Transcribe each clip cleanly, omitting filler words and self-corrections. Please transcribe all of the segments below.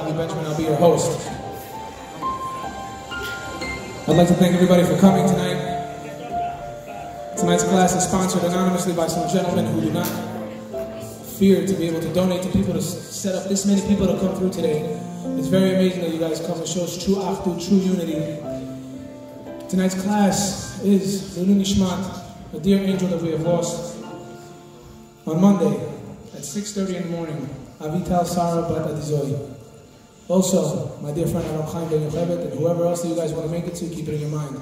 Avi Benjamin. I'll be your host. I'd like to thank everybody for coming tonight. Tonight's class is sponsored anonymously by some gentlemen who do not fear to be able to donate to people to set up this many people to come through today. It's very amazing that you guys come. It shows true achdut, true unity. Tonight's class is Lulu Nishmat, a dear angel that we have lost on Monday at 6:30 in the morning. Avital Sarah Bat Adizoi. Also, my dear friend Aram Chaim Ben Yocheved, and whoever else that you guys want to make it to, keep it in your mind.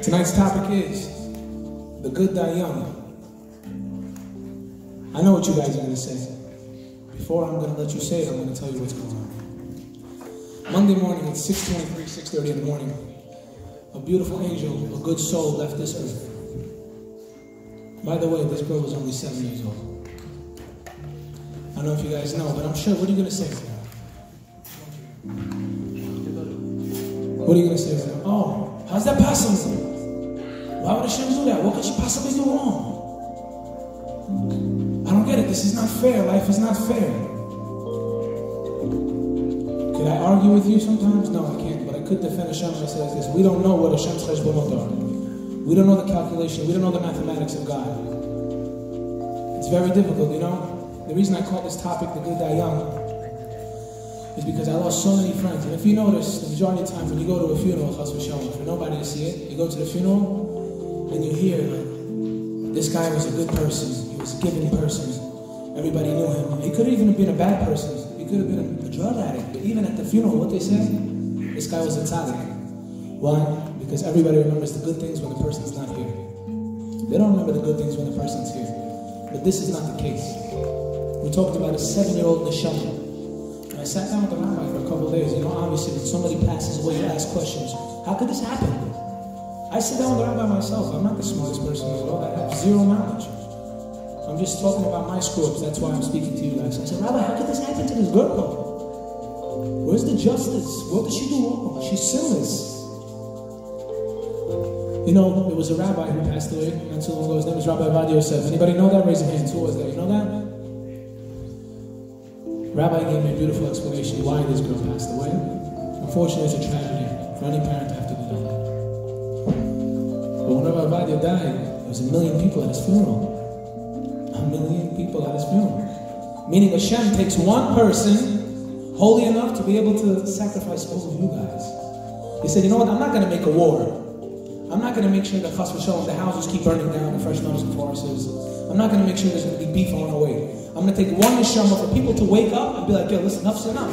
Tonight's topic is the good die young. I know what you guys are going to say. Before I'm going to let you say it, I'm going to tell you what's going on. Monday morning at 6:23, 6:30 in the morning, a beautiful angel, a good soul left this earth. By the way, this girl was only 7 years old. I don't know if you guys know, but I'm sure. What are you going to say? What are you going to say right now? Oh, how's that possible? Why would Hashem do that? What could she possibly do wrong? I don't get it. This is not fair. Life is not fair. Can I argue with you sometimes? No, I can't. But I could defend Hashem when I say this. We don't know what Hashem's cheshbonot are. We don't know the calculation. We don't know the mathematics of God. It's very difficult, you know? The reason I call this topic the good die young is because I lost so many friends. And if you notice, the majority of the time when you go to a funeral, chas v'shalom, for nobody to see it, you go to the funeral and you hear, like, this guy was a good person. He was a giving person. Everybody knew him. He could have even been a bad person. He could have been a drug addict. But even at the funeral, what they say? This guy was a tzaddik. Why? Because everybody remembers the good things when the person's not here. They don't remember the good things when the person's here. But this is not the case. We talked about a 7-year-old neshama. And I sat down with the rabbi for a couple of days. You know, obviously, when somebody passes away, you ask questions. How could this happen? I sit down with the rabbi myself. I'm not the smartest person in the world. I have zero knowledge. I'm just talking about my screw-ups. That's why I'm speaking to you guys. I said, Rabbi, how could this happen to this girl? Where's the justice? What did she do wrong? She's sinless. You know, there was a rabbi who passed away not so long ago. His name was Rabbi Avad Yosef. Anybody know that? Raise your hands. Who was that? You know that? Rabbi gave me a beautiful explanation why this girl passed away. Unfortunately, it's a tragedy for any parent to have to do that. But when Rabbi Avad died, there was 1 million people at his funeral. 1 million people at his funeral. Meaning Hashem takes one person holy enough to be able to sacrifice all of you guys. He said, you know what? I'm not going to make a war. I'm not going to make sure that chas v'shalom, the houses keep burning down, the fresh metals and forests. I'm not going to make sure there's going to be beef on the way. I'm going to take one neshama for people to wake up and be like, yo, listen, enough's enough.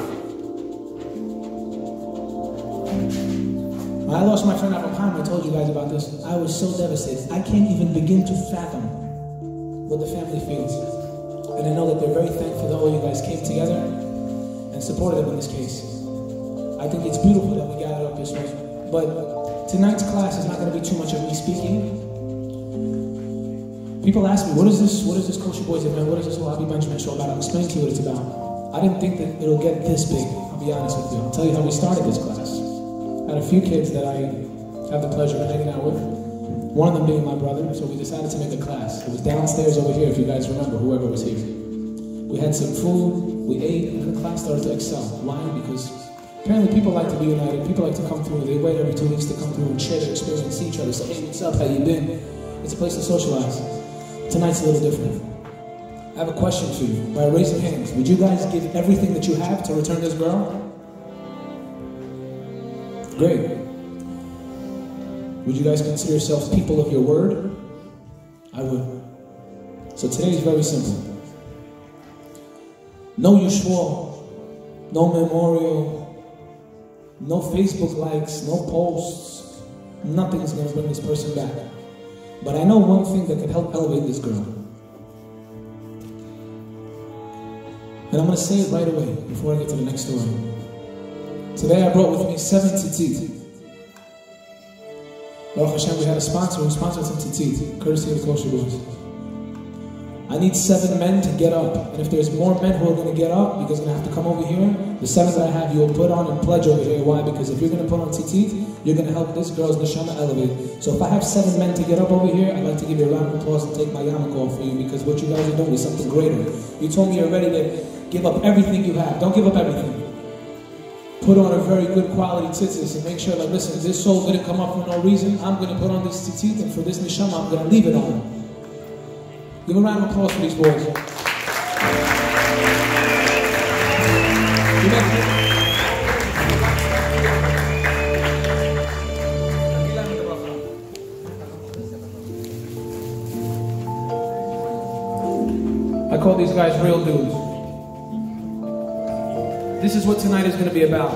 When I lost my friend Aram Chaim, I told you guys about this. I was so devastated. I can't even begin to fathom what the family feels. And I know that they're very thankful that all you guys came together and supported them in this case. I think it's beautiful that we gathered up this way. But tonight's class is not going to be too much of me speaking. People ask me, what is this KosherBoyz event? What is this whole Avi Benjamin show about? I'll explain to you what it's about. I didn't think that it'll get this big, I'll be honest with you. I'll tell you how we started this class. I had a few kids that I have the pleasure of hanging out with. One of them being my brother, so we decided to make a class. It was downstairs over here, if you guys remember, whoever was here. We had some food, we ate, and the class started to excel. Why? Because apparently people like to be united, people like to come through, they wait every 2 weeks to come through and share their experience, see each other, say, hey, what's up, how you been? It's a place to socialize. Tonight's a little different. I have a question for you. By raising hands, would you guys give everything that you have to return this girl? Great. Would you guys consider yourselves people of your word? I would. So today is very simple. No Yeshua, no memorial, no Facebook likes, no posts. Nothing is going to bring this person back. But I know one thing that can help elevate this girl. And I'm going to say it right away before I get to the next story. Today I brought with me 7 tzitzit. Baruch Hashem, we had a sponsor who sponsored some tzitzit, courtesy of the KosherBoyz. I need 7 men to get up. And if there's more men who are going to get up, because you're going to have to come over here, the 7 that I have, you will put on and pledge over here. Why? Because if you're going to put on tzitzit, you're going to help this girl's neshama elevate. So if I have 7 men to get up over here, I'd like to give you a round of applause and take my yarmulke off for you, because what you guys are doing is something greater. You told me already that Give up everything you have. Don't give up everything. Put on a very good quality tzitzis and make sure, like, listen, this soul didn't come up for no reason. I'm going to put on this tzitzit, and for this neshama, I'm going to leave it on. Give a round of applause for these boys. I call these guys real dudes. This is what tonight is going to be about.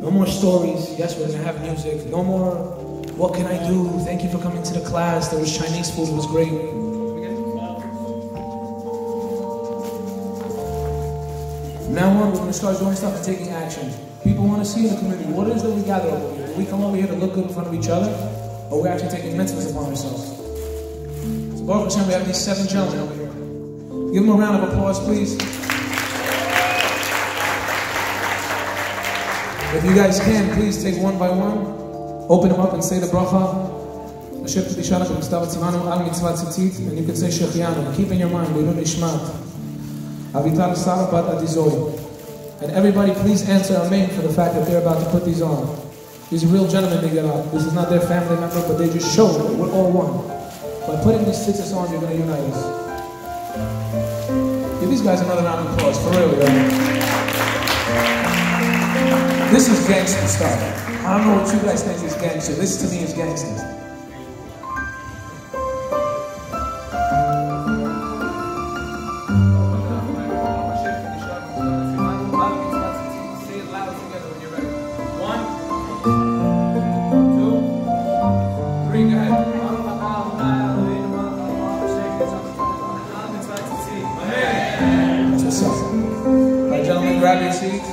No more stories. Yes, we're going to have music. No more, what can I do? Thank you for coming to the class. There was Chinese food. It was great. From now on, we're going to start doing stuff and taking action. People want to see in the community, what it is that we gather over here. Do we come over here to look good in front of each other? Or we're actually taking mitzvahs upon ourselves? So, Baruch Hashem, we have these 7 gentlemen over here. Give them a round of applause, please. If you guys can, please take one by one. Open them up and say the bracha. And you can say Shechianu. Keep in your mind, and everybody please answer amen for the fact that they're about to put these on. These are real gentlemen they get out. This is not their family member, but they just show that we're all one. By putting these tzitzis on, you're going to unite us. Give these guys another round of applause, for real, guys. This is gangster stuff. I don't know what you guys think is gangster. This to me is gangster. Say it loud together when you're ready. 1, 2, 3, go ahead. That's what's up. All right, gentlemen, grab your seats.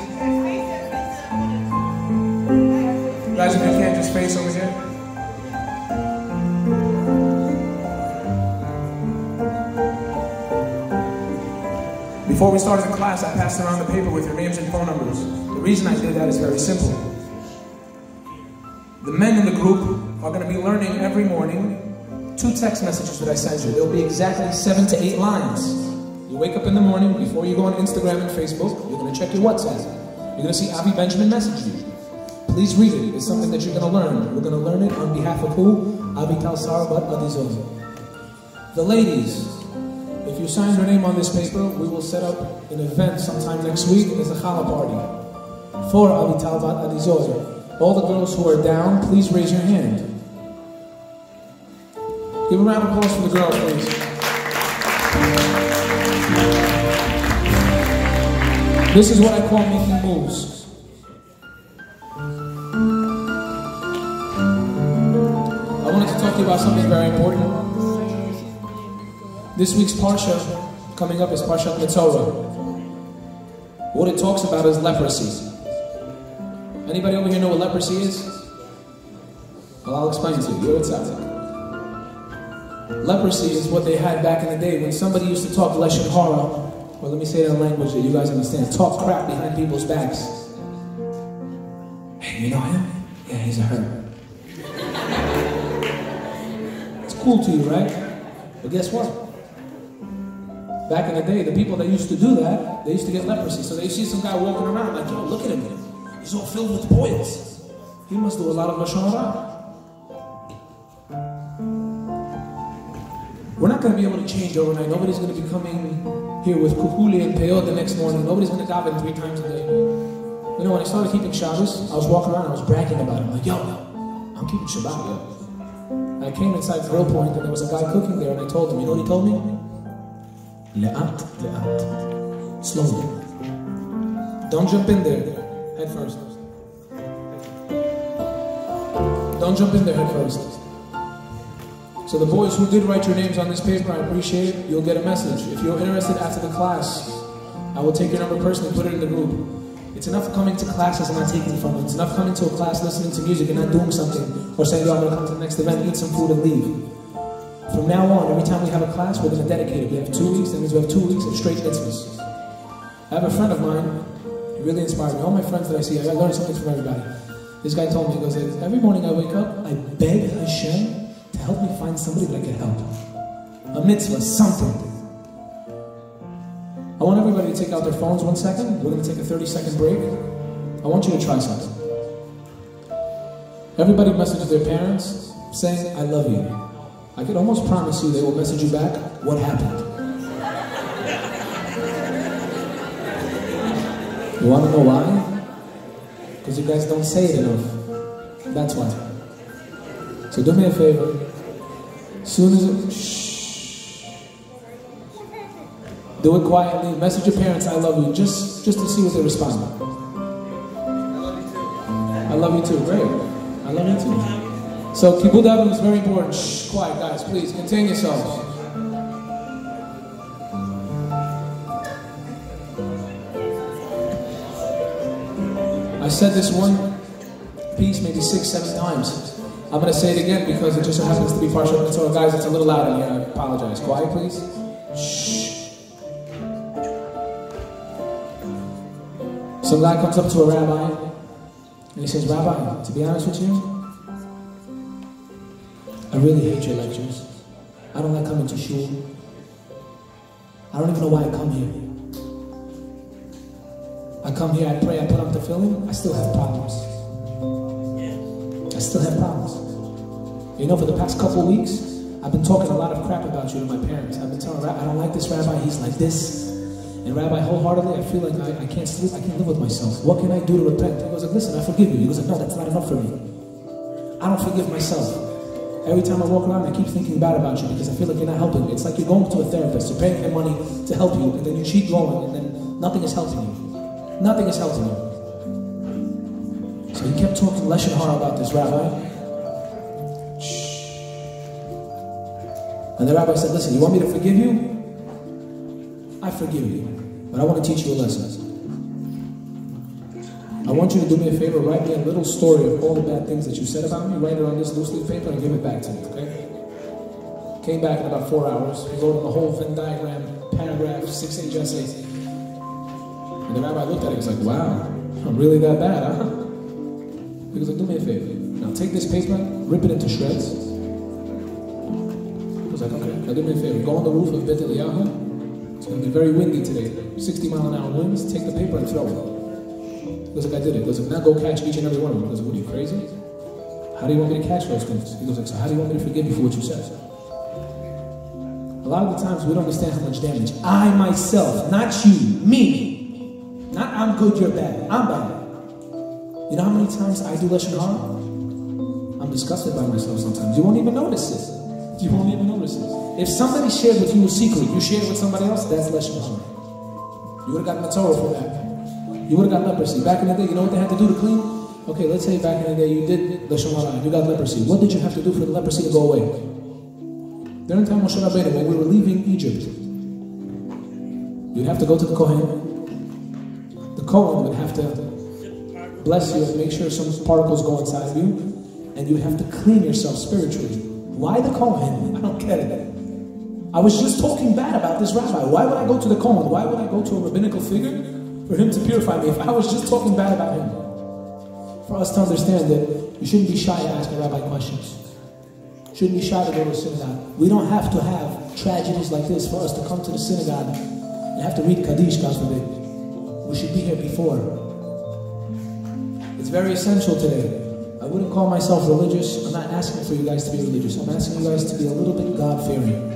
Guys, if you can, just face over here. Before we started the class, I passed around the paper with your names and phone numbers. The reason I did that is very simple. The men in the group are going to be learning every morning 2 text messages that I send you. There'll be exactly 7 to 8 lines. You wake up in the morning, before you go on Instagram and Facebook, you're going to check your WhatsApp. You're going to see Avi Benjamin message you. Please read it. It's something that you're going to learn. We're going to learn it on behalf of who? Avital Sarabat Adizov. The ladies, if you sign your name on this paper, we will set up an event sometime next week as a challah party for Avital Bat Adizov. All the girls who are down, please raise your hand. Give a round of applause for the girls, please. This is what I call making moves. I wanted to talk to you about something very important. This week's Parsha coming up is Parshat Mitzorah. What it talks about is leprosy. Anybody over here know what leprosy is? Well, I'll explain to you. What's that? Leprosy is what they had back in the day when somebody used to talk lashon hara, or let me say it in a language that you guys understand, talk crap behind people's backs. Hey, you know him? Yeah, he's a herb. It's cool to you, right? But guess what? Back in the day, the people that used to do that, they used to get leprosy. So they see some guy walking around like, yo, look at him. He's all filled with boils. He must do a lot of lashon hara. We're not going to be able to change overnight. Nobody's going to be coming here with kuhuli and peyot the next morning. Nobody's going to daven 3 times a day. You know, when I started keeping Shabbos, I was walking around, I was bragging about it. I'm like, yo, I'm keeping Shabbat, yo. And I came inside Grill Point, and there was a guy cooking there, and I told him, you know what he told me? Le'at, le'at. Slowly. Don't jump in there, head first. Don't jump in there head first. So the boys who did write your names on this paper, I appreciate it. You'll get a message. If you're interested after the class, I will take your number personally, put it in the group. It's enough coming to classes and not taking from it. It's enough coming to a class, listening to music and not doing something, or saying, yo, I'm going to come to the next event, eat some food and leave. From now on, every time we have a class, we're going to dedicate it. We have 2 weeks, that means we have 2 weeks of straight mitzvahs. I have a friend of mine, he really inspired me. All my friends that I see, I learn something from everybody. This guy told me, he goes, every morning I wake up, I beg Hashem to help me find somebody that I can help. A mitzvah, something. I want everybody to take out their phones 1 second. We're going to take a 30-second break. I want you to try something. Everybody messages their parents saying, I love you. I can almost promise you they will message you back, what happened? You want to know why? Because you guys don't say it enough. That's why. So do me a favor. Soon as it... Shh. Do it quietly. Message your parents, I love you, just to see what they respond. I love you too. Great. I love you too. So Kibud Avim is very important. Shh, quiet guys, please. Contain yourselves. I said this one piece maybe 6, 7 times. I'm going to say it again because it just so happens to be partial. So guys, it's a little loud in here. I apologize. Quiet, please. Shh. Some guy comes up to a rabbi and he says, Rabbi, to be honest with you, I really hate your lectures. I don't like coming to shul. I don't even know why I come here. I come here, I pray, I put on tefillin, I still have problems. I still have problems. You know, for the past couple weeks, I've been talking a lot of crap about you to my parents. I've been telling Rabbi, I don't like this rabbi, he's like this. And Rabbi, wholeheartedly, I feel like I can't sleep, I can't live with myself. What can I do to repent? He goes like, listen, I forgive you. He goes like, no, that's not enough for me. I don't forgive myself. Every time I walk around, I keep thinking bad about you because I feel like you're not helping me. It's like you're going to a therapist, you're paying him money to help you, and then you keep going, and then nothing is helping you. Nothing is helping you. So he kept talking lashon hara about this rabbi. Shh. And the rabbi said, listen, you want me to forgive you? I forgive you, but I want to teach you a lesson. I want you to do me a favor, write me a little story of all the bad things that you said about me, write it on this loose leaf paper and give it back to me, okay? Came back in about 4 hours, we wrote on the whole Venn diagram, paragraph, 6-page essay. And the rabbi looked at it, he was like, wow, I'm really that bad, huh? He was like, do me a favor, now take this paper, rip it into shreds. I was like, okay, now do me a favor, go on the roof of Bet Eliyahu. It's going to be very windy today, 60-mile-an-hour winds, take the paper and throw it. He goes like, I did it. He goes like, now go catch each and every one of them. He goes like, what are you, crazy? How do you want me to catch those things? He goes like, so how do you want me to forgive you for what you said? A lot of the times we don't understand how much damage. I myself, not you, me. Not I'm good, you're bad. I'm bad. You know how many times I do lashon hara? I'm disgusted by myself sometimes. You won't even notice it. You won't even notice it. If somebody shared with you a secret, you shared it with somebody else, that's lashon hara. You would have gotten a Torah for that. You would have got leprosy. Back in the day, you know what they had to do to clean? Okay, let's say back in the day you did lashon hara, you got leprosy. What did you have to do for the leprosy to go away? During the time of Moshe Rabbeinu, when we were leaving Egypt, you'd have to go to the Kohen. The Kohen would have to bless you and make sure some particles go inside of you, and you would have to clean yourself spiritually. Why the Kohen? I don't get it. I was just talking bad about this rabbi. Why would I go to the Kohen? Why would I go to a rabbinical figure for him to purify me if I was just talking bad about him? For us to understand that you shouldn't be shy to ask a rabbi questions. You shouldn't be shy to go to a synagogue. We don't have to have tragedies like this for us to come to the synagogue and have to read Kaddish, God forbid. We should be here before. It's very essential today. I wouldn't call myself religious. I'm not asking for you guys to be religious. I'm asking you guys to be a little bit God-fearing.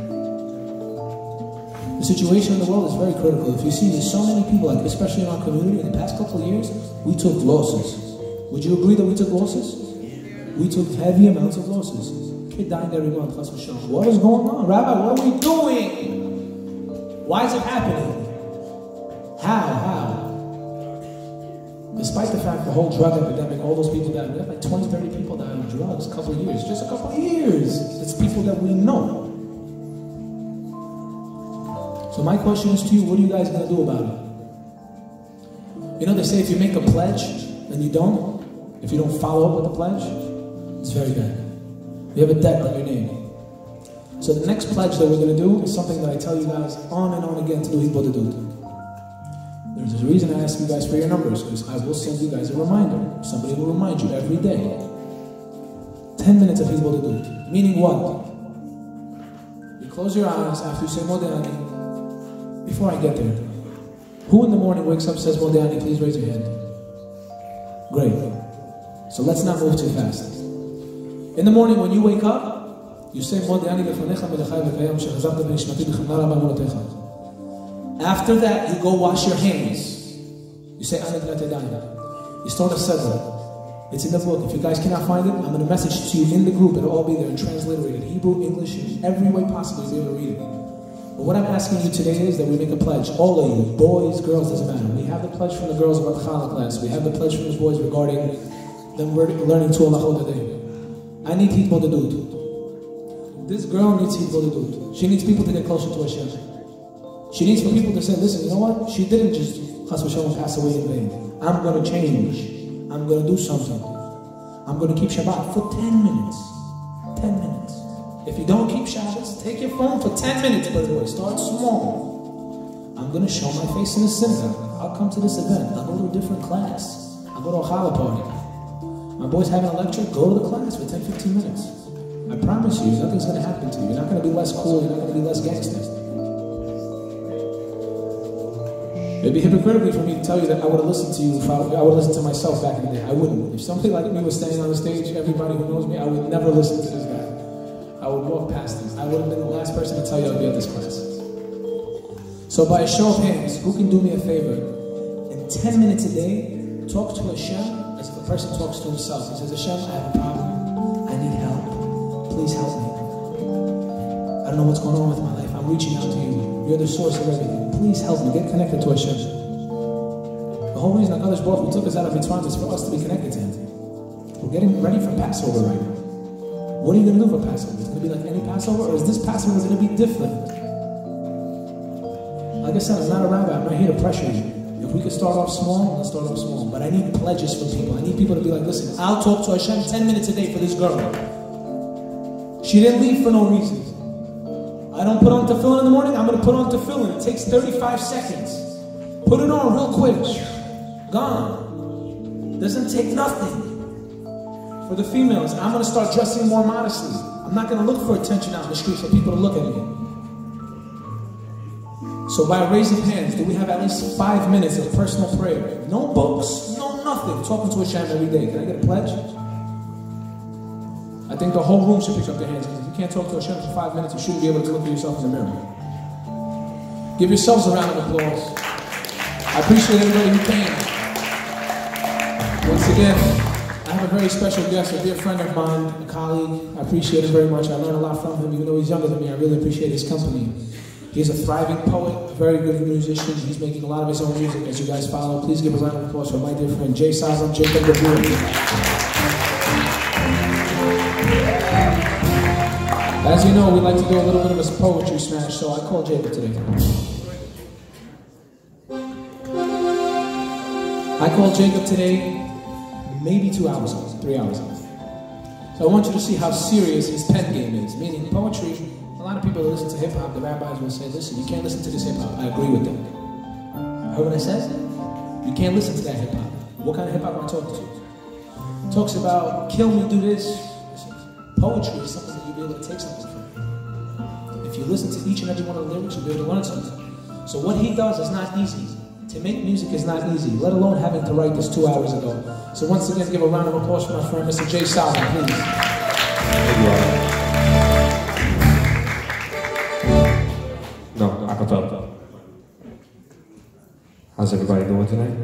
The situation in the world is very critical. If you see, there's so many people, like especially in our community, in the past couple of years, we took losses. Would you agree that we took losses? We took heavy amounts of losses. Kid dying every month. What is going on? Rabbi, what are we doing? Why is it happening? How? Despite the fact the whole drug epidemic, all those people died, we had like 20, 30 people died of drugs a couple of years. Just a couple of years. It's people that we know. So my question is to you, what are you guys going to do about it? You know, they say if you make a pledge and you don't, if you don't follow up with the pledge, it's very bad. You have a debt on your name. So the next pledge that we're going to do is something that I tell you guys on and on again to do hitbodedut. There's a reason I ask you guys for your numbers, because I will send you guys a reminder. Somebody will remind you every day. 10 minutes of hitbodedut. Meaning what? You close your eyes after you say Modeh Ani. Before I get there, Who in the morning wakes up and says, Modiani, please raise your hand? Great. So let's not move too fast. In the morning when you wake up, you say, Modiani lefanecha melechai v'kayam shechazavta b'nishmati b'chemna rabba mulotecha. After that, you go wash your hands. You say, Anat Latedayna. You start a sedra. It's in the book. If you guys cannot find it, I'm going to message to you in the group. It'll all be there and transliterated. Hebrew, English, in every way possible you'll be able to read it. But what I'm asking you today is that we make a pledge. All of you, boys, girls, doesn't matter. We have the pledge from the girls about the Challah class. We have the pledge from the boys regarding them learning to Allah today. I need people to do it. This girl needs people to do it. She needs people to get closer to Hashem. She needs for people to say, listen, you know what? She didn't just pass away in vain. I'm going to change. I'm going to do something. I'm going to keep Shabbat for 10 minutes. 10 minutes. If you don't keep Shabbat, take your phone for 10 minutes, by the way. Start small. I'm going to show my face in the synagogue. I'll come to this event. I'll go to a different class. I'll go to a challah party. My boy's having a lecture. Go to the class for 10-15 minutes. I promise you, nothing's going to happen to you. You're not going to be less cool. You're not going to be less gangster. It'd be hypocritical for me to tell you that I would have listened to you if I would have listened to myself back in the day. I wouldn't. If somebody like me was standing on the stage, everybody who knows me, I would never listen to this guy. I would walk past him. I would have been the last person to tell you I'd be at this class. So by a show of hands, who can do me a favor? In 10 minutes a day, talk to Hashem as if a person talks to himself. He says, Hashem, I have a problem. I need help. Please help me. I don't know what's going on with my life. I'm reaching out to you. You're the source of everything. Please help me. Get connected to Hashem. The whole reason HaKadosh Baruch Hu took us out of Mitzrayim is for us to be connected to Him. We're getting ready for Passover right now. What are you going to do for Passover? Is it going to be like any Passover? Or is this Passover going to be different? Like I said, I'm not a rabbi. I'm not here to pressure you. If we could start off small, let's start off small. But I need pledges from people. I need people to be like, listen, I'll talk to Hashem 10 minutes a day for this girl. She didn't leave for no reason. I don't put on tefillin in the morning, I'm going to put on tefillin. It takes 35 seconds. Put it on real quick. Gone. Doesn't take nothing. For the females, I'm going to start dressing more modestly. I'm not going to look for attention out in the street for people to look at me. So by a raise of hands, do we have at least 5 minutes of personal prayer? No books, no nothing. Talking to Hashem every day. Can I get a pledge? I think the whole room should pick up their hands. If you can't talk to Hashem for 5 minutes, you shouldn't be able to look at yourself in the mirror. Give yourselves a round of applause. I appreciate everybody who came. Once again, I have a very special guest, a dear friend of mine, a colleague. I appreciate it very much. I learned a lot from him, even though he's younger than me. I really appreciate his company. He's a thriving poet, a very good musician. He's making a lot of his own music, as you guys follow. Please give a round of applause for my dear friend, Jay Sazam, Jacob Gabriel. As you know, we like to do a little bit of a poetry smash, so I called Jacob today. I called Jacob today maybe 2 hours ago, 3 hours ago. So I want you to see how serious his pen game is. Meaning poetry, a lot of people that listen to hip-hop, the rabbis will say, listen, you can't listen to this hip-hop. I agree with them. Heard what I said? You can't listen to that hip-hop. What kind of hip-hop am I talking to? It talks about, kill me, do this. Poetry is something that you'll be able to take something from. If you listen to each and every one of the lyrics, you'll be able to learn something. So what he does is not easy. To make music is not easy, let alone having to write this 2 hours ago. So once again, give a round of applause for my friend, Mr. Jay Salvin, please. No, acapella. How's everybody doing tonight?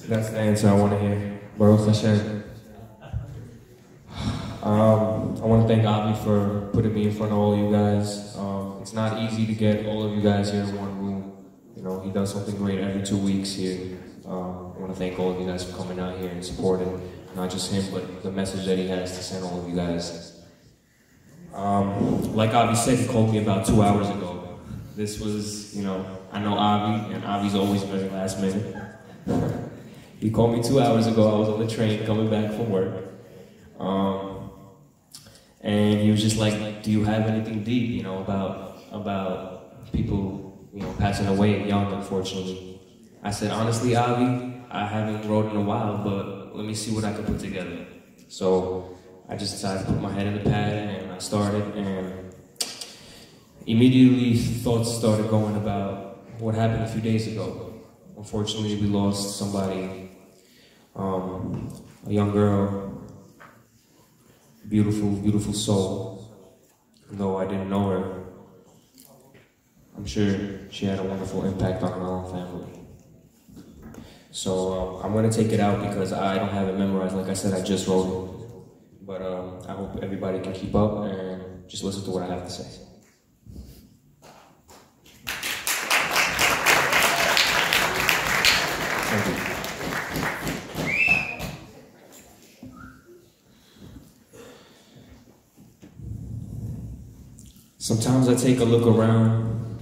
That's the answer I want to hear. Baruch Hashem. I want to thank Avi for putting me in front of all you guys. It's not easy to get all of you guys here in one room. You know, he does something great every 2 weeks here. I want to thank all of you guys for coming out here and supporting not just him, but the message that he has to send all of you guys. Like Avi said, he called me about 2 hours ago. This was, you know, I know Avi, and Avi's always very last minute. He called me 2 hours ago. I was on the train coming back from work. And he was just like, do you have anything deep, you know, about people, you know, passing away young, unfortunately? I said, honestly, Avi, I haven't wrote in a while, but let me see what I can put together. So I just decided to put my head in the pad, and I started, and immediately thoughts started going about what happened a few days ago. Unfortunately, we lost somebody, a young girl, beautiful, beautiful soul. Though I didn't know her, I'm sure she had a wonderful impact on our own family. So I'm gonna take it out because I don't have it memorized. Like I said, I just wrote it. But I hope everybody can keep up and just listen to what I have to say. Thank you. Sometimes I take a look around,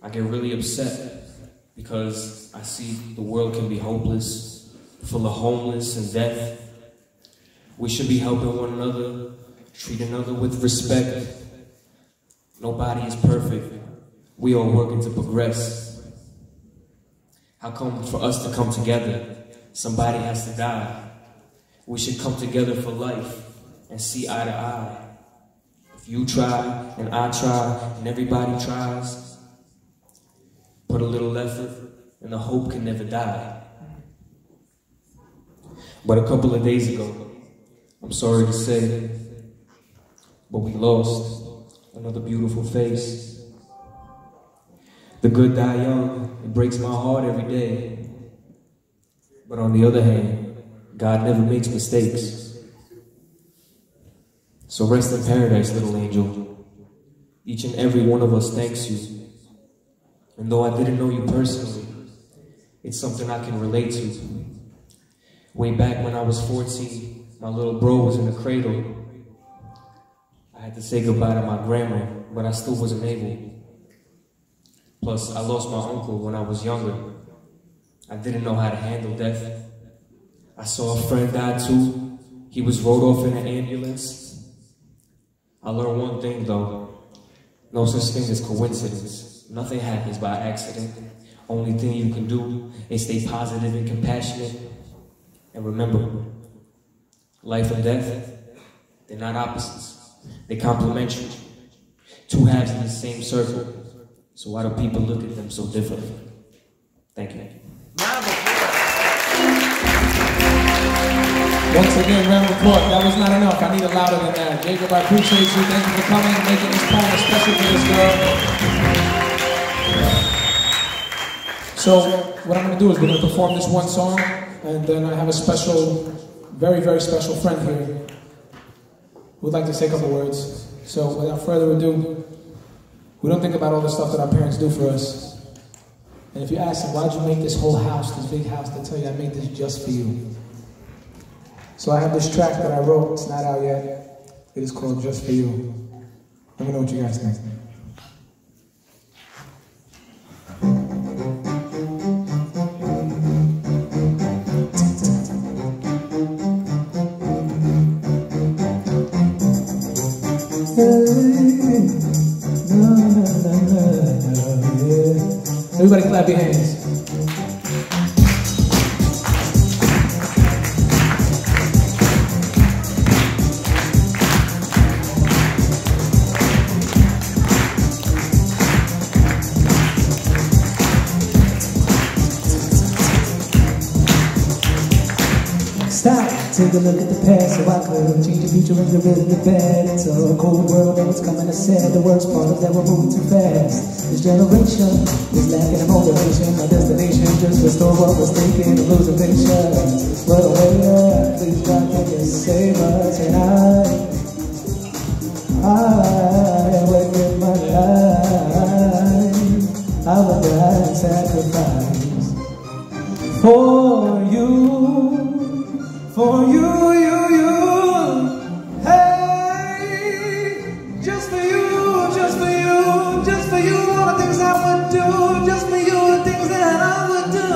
I get really upset because I see the world can be hopeless, full of homeless and death. We should be helping one another, treat another with respect. Nobody is perfect. We are working to progress. How come for us to come together, somebody has to die? We should come together for life and see eye to eye. If you try and I try and everybody tries, put a little effort and the hope can never die. But a couple of days ago, I'm sorry to say, but we lost another beautiful face. The good die young, it breaks my heart every day. But on the other hand, God never makes mistakes. So rest in paradise, little angel. Each and every one of us thanks you. And though I didn't know you personally, it's something I can relate to. Way back when I was 14, my little bro was in the cradle. I had to say goodbye to my grandma, but I still wasn't able. Plus, I lost my uncle when I was younger. I didn't know how to handle death. I saw a friend die too. He was rolled off in an ambulance. I learned one thing though, no such thing as coincidence. Nothing happens by accident. Only thing you can do is stay positive and compassionate. And remember, life and death, they're not opposites. They're complementary. Two halves in the same circle. So why do people look at them so differently? Thank you. Once again, round of applause. That was not enough. I need it louder than that. Jacob, I appreciate you. Thank you for coming and making this poem especially for this girl. So, what I'm going to do is we're going to perform this one song, and then I have a special, very, very special friend here who would like to say a couple words. So, without further ado, we don't think about all the stuff that our parents do for us. And if you ask them, why'd you make this whole house, this big house, they'll tell you, I made this just for you. So I have this track that I wrote, it's not out yet. It is called Just For You. Let me know what you guys think. Everybody clap your hands. Stop, take a look at the past so I could change the future and get rid of the bad. It's a cold world and it's coming to sad. The worst part is that we're moving too fast. This generation is lacking in motivation. My destination just restore what was taken to lose a vision. But wait up, please God, can you save us? And I will give my life. I will die and sacrifice for you. For you, hey, just for you, just for you, just for you, all the things I would do, just for you, the things that I would do,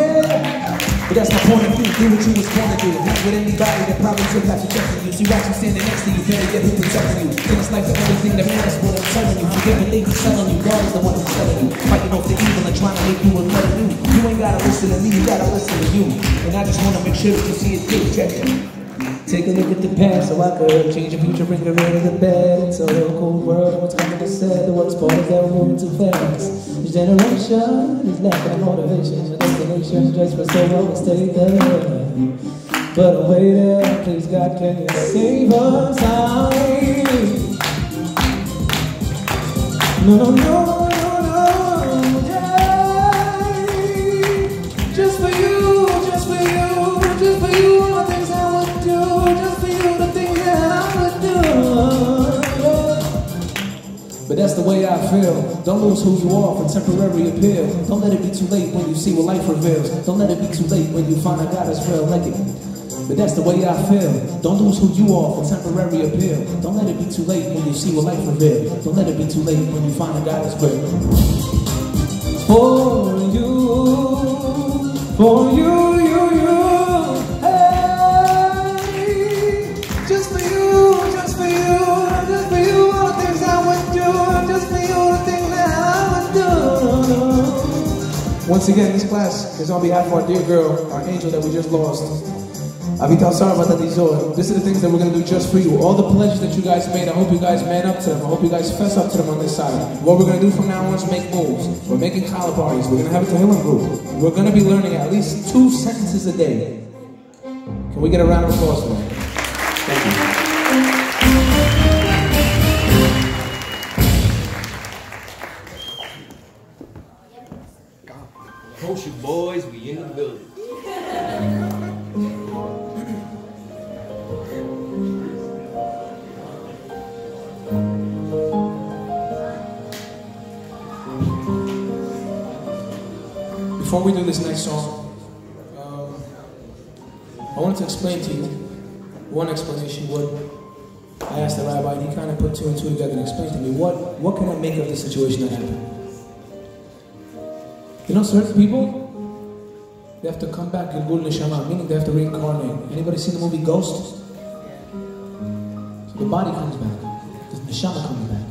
yeah. But that's my point of view, do what you was born to do, not with anybody that probably took out your chest. You see, watch you standing next to you, better get who protecting you. Things like the only thing that matters, what I'm telling you. Forget what they be telling you, God is the one who's telling you. Fighting off the evil and trying to make you a better you. You ain't gotta listen to me, you gotta listen to you. And I just wanna make sure that you see it too, check it. Take a look at the past so I could change the future, bring the rain to the bed. It's a little cold world and what's coming is sad. The worst part is that we're moving too fast. This generation is lacking in motivation. The destination just for so long to stay there. But wait there, please God, can you save us? No, no, no, no, no, yeah. Just for you, just for you, just for you, all the things I would do. Just for you, the things that I would do, yeah. But that's the way I feel. Don't lose who you are for temporary appeal. Don't let it be too late when you see what life reveals. Don't let it be too late when you find out God is real. Like it. But that's the way I feel. Don't lose who you are for temporary appeal. Don't let it be too late when you see what life reveals. Don't let it be too late when you find out God is real. For you, hey. Just for you, just for you, just for you, all the things I would do. Just for you, the things that I would do. Once again, this class is on behalf of our dear girl, our angel that we just lost. Avital Sarvata Dizor. These are the things that we're going to do just for you. All the pledges that you guys made, I hope you guys man up to them. I hope you guys fess up to them on this side. What we're going to do from now on is make moves. We're making challah parties. We're going to have a Tehillim group. We're going to be learning at least 2 sentences a day. Can we get a round of applause for that? Thank you. KosherBoyz, we in the building. Before we do this next song, I wanted to explain to you one explanation. What I asked the rabbi, and he kind of put 2 and 2 together and explained to me what can I make of the situation that happened. You know, certain people, they have to come back in Gul Neshama, meaning they have to reincarnate. Anybody seen the movie Ghost? So the body comes back, the Neshama comes back.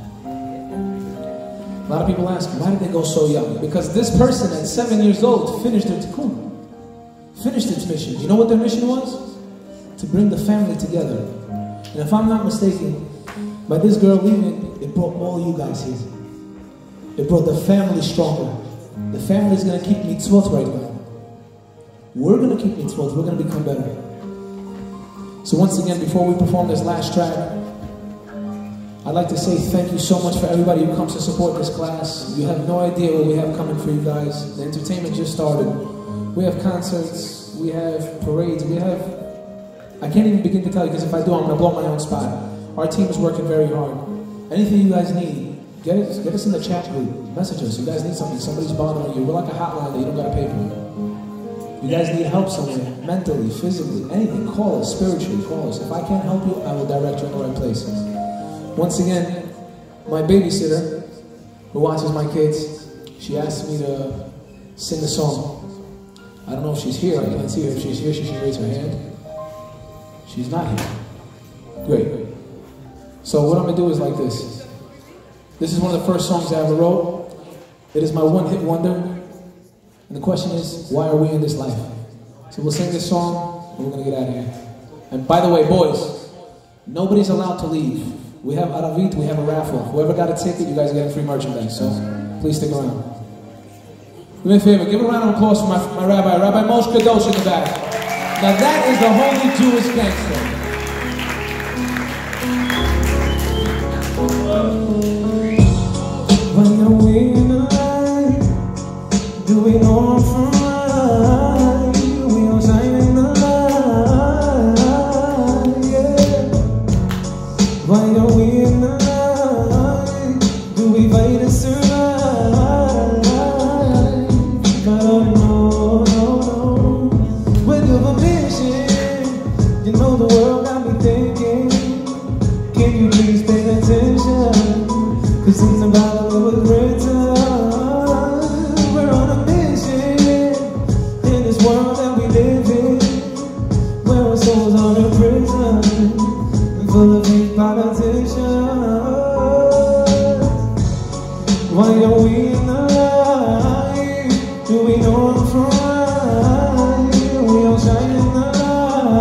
A lot of people ask, why did they go so young? Because this person at 7 years old finished their tikkun, finished its mission. You know what their mission was? To bring the family together. And if I'm not mistaken, by this girl leaving, it brought all you guys here. It brought the family stronger. The family is going to keep mitzvot right now. We're going to keep mitzvot. We're going to become better. So once again, before we perform this last track, I'd like to say thank you so much for everybody who comes to support this class. You have no idea what we have coming for you guys. The entertainment just started. We have concerts, we have parades, we have... I can't even begin to tell you, because if I do, I'm going to blow my own spot. Our team is working very hard. Anything you guys need, get us in the chat group. Message us. You guys need something. Somebody's bothering you. We're like a hotline that you don't got to pay for. You guys need help somewhere, mentally, physically, anything. Call us, spiritually, call us. If I can't help you, I will direct you in the right places. Once again, my babysitter, who watches my kids, she asked me to sing a song. I don't know if she's here. I can't see her. If she's here, she should raise her hand. She's not here. Great. So what I'm going to do is like this. This is one of the first songs I ever wrote. It is my one-hit wonder. And the question is, why are we in this life? So we'll sing this song, and we're going to get out of here. And by the way, boys, nobody's allowed to leave. We have Aravit, we have a raffle. Whoever got a ticket, you guys are getting free merchandise. So please stick around. Do me a favor, give a round of applause for my rabbi, Rabbi Moshe Kadosh in the back. Now that is the holy Jewish gangster. When you're in the light, do we know from right? We all shine in the light, yeah. Why are we in the light? Do we fight to survive? But oh no, no, no. With your permission, you know the world got me thinking. Can you please pay attention? Cause it's about what was written. We're on a mission in this world that we live in, where our souls are in prison and full of fake politicians. Why are we in the light? Do we know I'm from right? We all shine in the light.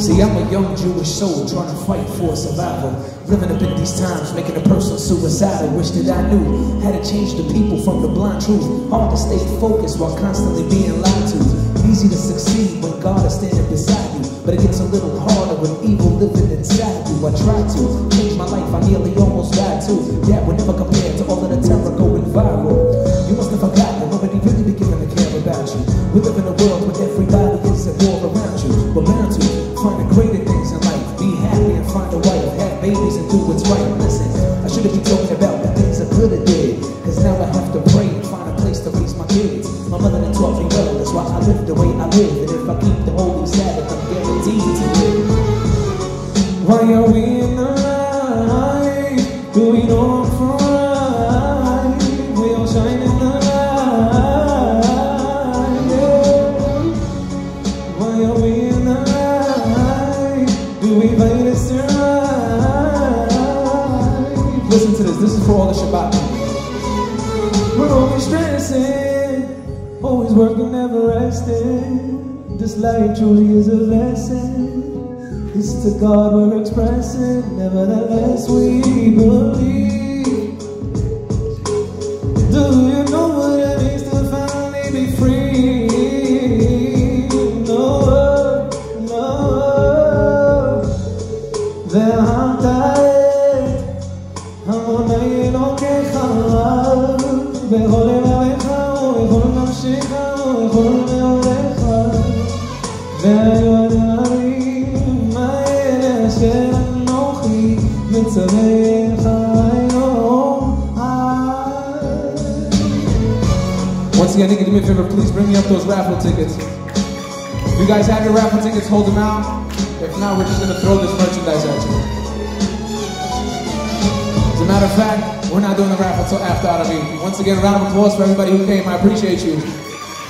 See, I'm a young Jewish soul trying to fight for survival. Living up in these times, making a person suicidal. Wish that I knew how to change the people from the blind truth. Hard to stay focused while constantly being lied to. Easy to succeed when God is standing beside you, but it gets a little harder when evil living inside you. I tried to change my life, I nearly almost died too. That would never compare to all of the terror going viral. You must have forgotten that nobody really be giving a care about you. We live in a world where everybody is at war around you. We're bound to find the greater things in life. Be happy and find a wife, have babies and do what's right. Listen, I shouldn't be talking about the things I could have did, cause now I have to pray and find a place to raise my kids. My mother done taught me well, that's why I live the way I live. And if I keep the holy Sabbath, I'm guaranteed to live. Why are we in the light? Do we know I'm for right? We all shine in the light, yeah. Why are we in the light? Do we fight us to right? Listen to this is for all the Shabbat people. We're always stressing, always working, never resting. This life truly is a lesson. It's to God we're expressing, nevertheless we believe. Do you know what it means to finally be free? No, no, there I'm tired, I'm on my own kechar, bechol elavecha, bechol nafshecha, bechol meolecha, ve'ayu adari, ma'ele asher anochi, mitzavecha ayom ay. Once again, Nikki, do me a favor, please bring me up those raffle tickets. If you guys have your raffle tickets, hold them out. If not, we're just going to throw this merchandise at you. As a matter of fact, we're not doing the raffle until after Arabi. Once again, a round of applause for everybody who came. I appreciate you.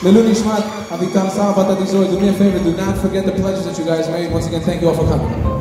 Lelu Nishmat, Avitam Sal Batadizoy, do me a favor, do not forget the pledges that you guys made. Once again, thank you all for coming.